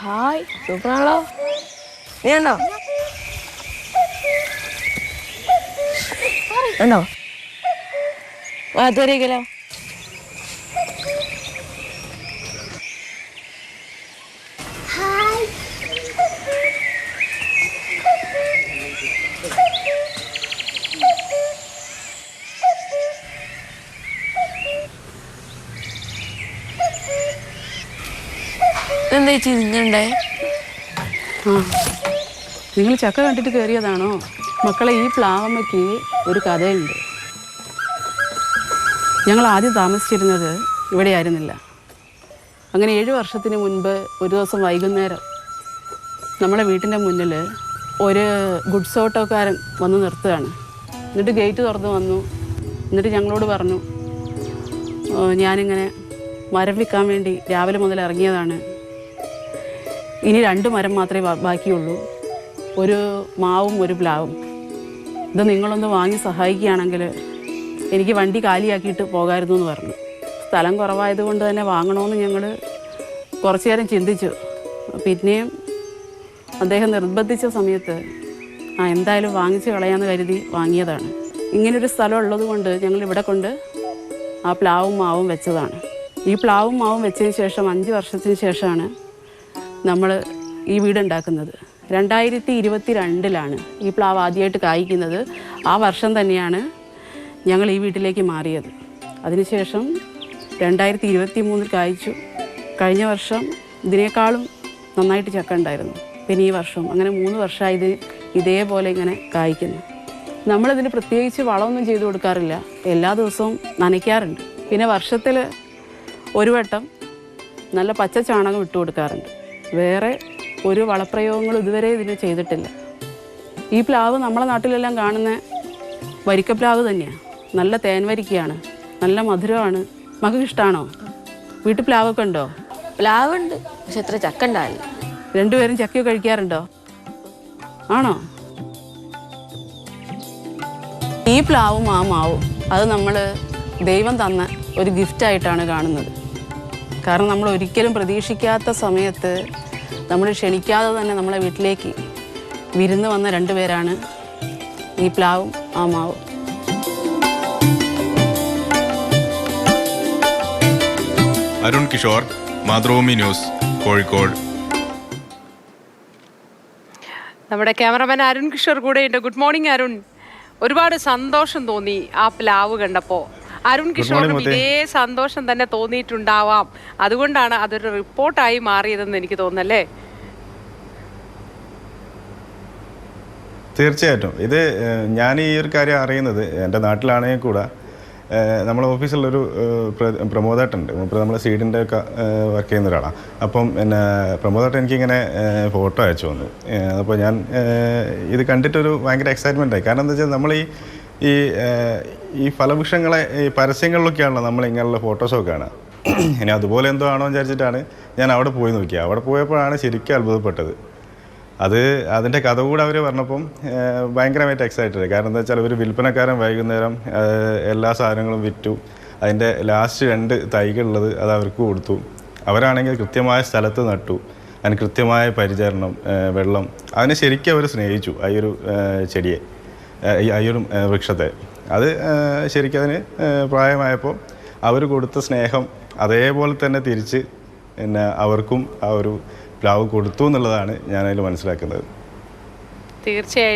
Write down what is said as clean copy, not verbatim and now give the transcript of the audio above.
Hi സൂപ്പറാണല്ലോ. നീ ഉണ്ടോ ഉണ്ടോ അതുവരെയല്ലോ. എന്താ ചേച്ചി ഇന്നുണ്ടേ? ആ, നിങ്ങൾ ചക്ക കണ്ടിട്ട് കയറിയതാണോ? മക്കളെ, ഈ പ്ലാവമ്മയ്ക്ക് ഒരു കഥയുണ്ട്. ഞങ്ങൾ ആദ്യം താമസിച്ചിരുന്നത് ഇവിടെ ആയിരുന്നില്ല. അങ്ങനെ 7 വർഷത്തിന് മുൻപ് ഒരു ദിവസം വൈകുന്നേരം നമ്മളെ വീട്ടിൻ്റെ മുന്നിൽ ഒരു ഗുഡ്സ് ഓട്ടോക്കാരൻ വന്ന് നിർത്തുകയാണ്. എന്നിട്ട് ഗേറ്റ് തുറന്ന് വന്നു. എന്നിട്ട് ഞങ്ങളോട് പറഞ്ഞു, ഞാനിങ്ങനെ മരം വിൽക്കാൻ വേണ്ടി രാവിലെ മുതൽ ഇറങ്ങിയതാണ്. ഇനി 2 മരം മാത്രമേ ബാക്കിയുള്ളൂ, ഒരു മാവും ഒരു പ്ലാവും. ഇത് നിങ്ങളൊന്ന് വാങ്ങി സഹായിക്കുകയാണെങ്കിൽ എനിക്ക് വണ്ടി കാലിയാക്കിയിട്ട് പോകാമായിരുന്നു എന്ന് പറഞ്ഞു. സ്ഥലം കുറവായതുകൊണ്ട് തന്നെ വാങ്ങണമെന്ന് ഞങ്ങൾ കുറച്ചു നേരം ചിന്തിച്ചു. പിന്നെയും അദ്ദേഹം നിർബന്ധിച്ച സമയത്ത് എന്തായാലും വാങ്ങിച്ച് കളയാമെന്ന് കരുതി വാങ്ങിയതാണ്. ഇങ്ങനൊരു സ്ഥലം ഉള്ളത് കൊണ്ട് ഞങ്ങൾ ഇവിടെ കൊണ്ട് ആ പ്ലാവും മാവും വെച്ചതാണ്. ഈ പ്ലാവും മാവും വെച്ചതിന് ശേഷം 5 വർഷത്തിന് ശേഷമാണ് നമ്മൾ ഈ വീടുണ്ടാക്കുന്നത്. 2022 ഈ പ്ലാവ് ആദ്യമായിട്ട് കായ്ക്കുന്നത്. ആ വർഷം തന്നെയാണ് ഞങ്ങൾ ഈ വീട്ടിലേക്ക് മാറിയത്. അതിനുശേഷം 2023 കായ്ച്ചു. കഴിഞ്ഞ വർഷം ഇതിനേക്കാളും നന്നായിട്ട് ചക്ക ഉണ്ടായിരുന്നു. പിന്നെ ഈ വർഷം അങ്ങനെ 3 വർഷമായത് ഇതേപോലെ ഇങ്ങനെ കായ്ക്കുന്നു. നമ്മളിതിന് പ്രത്യേകിച്ച് വളമൊന്നും ചെയ്തു കൊടുക്കാറില്ല. എല്ലാ ദിവസവും നനയ്ക്കാറുണ്ട്. പിന്നെ വർഷത്തിൽ ഒരു വട്ടം നല്ല പച്ച ചാണകം ഇട്ട് കൊടുക്കാറുണ്ട്. വേറെ ഒരു വളപ്രയോഗങ്ങളും ഇതുവരെ ഇതിന് ചെയ്തിട്ടില്ല. ഈ പ്ലാവ് നമ്മളെ നാട്ടിലെല്ലാം കാണുന്ന വരിക്കപ്ലാവ് തന്നെയാണ്. നല്ല തേൻവരിക്കയാണ്, നല്ല മധുരമാണ്. മകൾക്ക് ഇഷ്ടമാണോ? വീട്ടിൽ പ്ലാവൊക്കെ ഉണ്ടോ? പ്ലാവുണ്ട്, പക്ഷെ എത്ര ചക്ക ഉണ്ടാവില്ല. 2 പേരും ചക്കയോ കഴിക്കാറുണ്ടോ? ആണോ? ഈ പ്ലാവും ആ മാവും അത് നമ്മൾ ദൈവം തന്ന ഒരു ഗിഫ്റ്റായിട്ടാണ് കാണുന്നത്. കാരണം നമ്മൾ ഒരിക്കലും പ്രതീക്ഷിക്കാത്ത സമയത്ത് നമ്മൾ ക്ഷണിക്കാതെ തന്നെ നമ്മളെ വീട്ടിലേക്ക് വിരുന്ന് വന്ന 2 പേരാണ് ഈ പ്ലാവും ആ മാവും. അരുൺ കിഷോർ, മാതൃഭൂമി ന്യൂസ്, കോഴിക്കോട്. നമ്മുടെ ക്യാമറമാൻ അരുൺ കിഷോർ കൂടെയുണ്ട്. Good morning Arun. ഒരുപാട് സന്തോഷം തോന്നി ആ പ്ലാവ് കണ്ടപ്പോൾ. അരുൺ കിഷോറിനും ഇതേ സന്തോഷം തന്നെ തോന്നിയിട്ടുണ്ടാവാം. അതുകൊണ്ടാണ് അതൊരു റിപ്പോർട്ടായി മാറിയതെന്ന് എനിക്ക് തോന്നുന്നല്ലേ? തീർച്ചയായിട്ടും. ഇത് ഞാൻ ഈ ഒരു കാര്യം അറിയുന്നത് എൻ്റെ നാട്ടിലാണെങ്കിൽ കൂടെ നമ്മളെ ഓഫീസിലൊരു പ്രമോദേട്ടുണ്ട്. നമ്മൾ സീഡിൻ്റെ ഒക്കെ വർക്ക് ചെയ്യുന്ന ഒരാളാണ്. അപ്പം പിന്നെ പ്രമോദേട്ടൻ എനിക്കിങ്ങനെ ഫോട്ടോ അയച്ചു വന്നു. അപ്പോൾ ഞാൻ ഇത് കണ്ടിട്ടൊരു ഭയങ്കര എക്സൈറ്റ്മെൻ്റ് ആയി. കാരണം എന്താ വെച്ചാൽ നമ്മൾ ഈ ഫലവൃക്ഷങ്ങളെ ഈ പരസ്യങ്ങളിലൊക്കെയാണല്ലോ നമ്മൾ ഇങ്ങനെയുള്ള ഫോട്ടോസൊക്കെ കാണുക. ഇനി അതുപോലെ എന്തോ ആണോ എന്ന് വിചാരിച്ചിട്ടാണ് ഞാൻ അവിടെ പോയി നോക്കിയത്. അവിടെ പോയപ്പോഴാണ് ശരിക്കും അത്ഭുതപ്പെട്ടത്. അതിൻ്റെ കഥ കൂടെ അവർ പറഞ്ഞപ്പം ഭയങ്കരമായിട്ട് എക്സൈറ്റഡ്. കാരണം എന്താ വെച്ചാൽ ഒരു വിൽപ്പനക്കാരൻ വൈകുന്നേരം എല്ലാ സാധനങ്ങളും വിറ്റു. അതിൻ്റെ ലാസ്റ്റ് 2 തൈകളുള്ളത് അത് അവർക്ക് കൊടുത്തു. അവരാണെങ്കിൽ കൃത്യമായ സ്ഥലത്ത് നട്ടു. അതിന് കൃത്യമായ പരിചരണം, വെള്ളം, അതിനെ ശരിക്കും അവർ സ്നേഹിച്ചു. ഈ ഒരു ചെടിയെ, ഈ ഒരു വൃക്ഷത്തെ. അത് ശരിക്കും അതിന് പ്രായമായപ്പോൾ അവർ കൊടുത്ത സ്നേഹം അതേപോലെ തന്നെ തിരിച്ച് പിന്നെ അവർക്കും ആ ഒരു പ്ലാവ് കൊടുത്തു എന്നുള്ളതാണ് ഞാനതിൽ മനസ്സിലാക്കുന്നത്. തീർച്ചയായും.